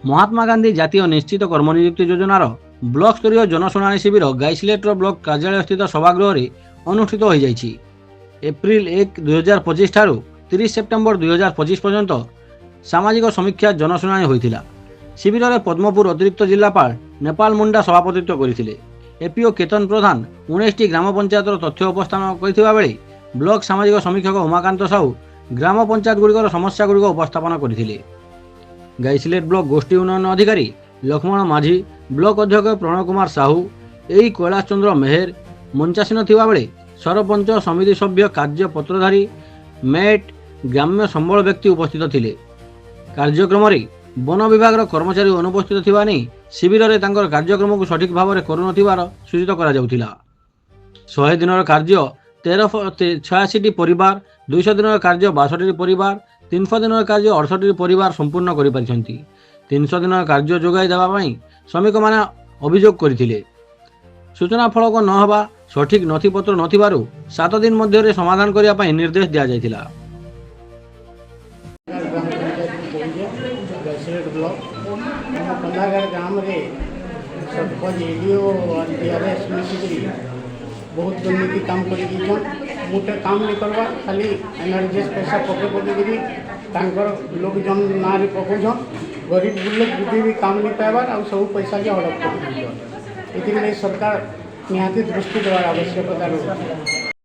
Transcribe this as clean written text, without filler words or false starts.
महात्मा गांधी जातीय निश्चित कर्मनियुक्ति योजनार ब्लॉक स्तरीय जनशुणाणी शिविर गाइसलेटर ब्लॉक कार्यालय स्थित सभागृह अनुष्ठित हो जाइछि। एप्रिल 1, 2025 ठारू 30 सेप्टेम्बर 2025 पर्यंत सामाजिक समीक्षा जनशुणाणी होइथिला। शिविर में पद्मपुर अतिरिक्त जिलापाल नेपाल मुंडा सभापतित्व करथिले। एपीओ केतन प्रधान 19टी ग्राम पंचायतर तथ्य उपस्थापन करथिबा बेले ब्लॉक सामाजिक समीक्षक उमाकांत साहू ग्राम पंचायत गुड़िकर समस्या गुड़िक उपस्थापन करथिले। गाइसलेट ब्लॉक गोष्ठी उन्नयन अधिकारी लक्ष्मण माझी, ब्लॉक अध्यक्ष प्रणय कुमार साहू, एई कैलाश चंद्र मेहर मंचासीन थिबा बेले सरपंच, समिति सभ्य, कार्य पत्रधारी, मेट, ग्राम्य संबल व्यक्ति उपस्थित थिले। कार्यक्रम रे वन विभाग कर्मचारी अनुपस्थित थिबा नै शिविर रे तांकर कार्यक्रम को सठिक भाव में करुनथिबार सूचित करा जाउथिला। 100 दिनर कार्य 1386 परिवार, 200 दिनर कार्य 62 परिवार, 300 दिनर कार्य 68 परिवार संपूर्ण करि परिछंती। 300 दिनर कार्य जोगाई देबा पई श्रमिक माने अभियोग करथिले। सूचना फलक न हवा, सठिक नथिपत्र नथिबारु 7 दिन मध्य समाधान करिया पई निर्देश दिया जायतिला। ग्राम सरपंच एडीओ और डीआरएस मिसिक बहुत दुर्नीति काम कर मोटे काम नहीं करवा, खाली एनआरजीएस पैसा पके लोग जन ना पकाउन, गरीब लोग बुद्धि भी काम नहीं पाइबार आ सब पैसा के हड़प कर सरकार निहाती दृष्टि देवार आवश्यकता रही।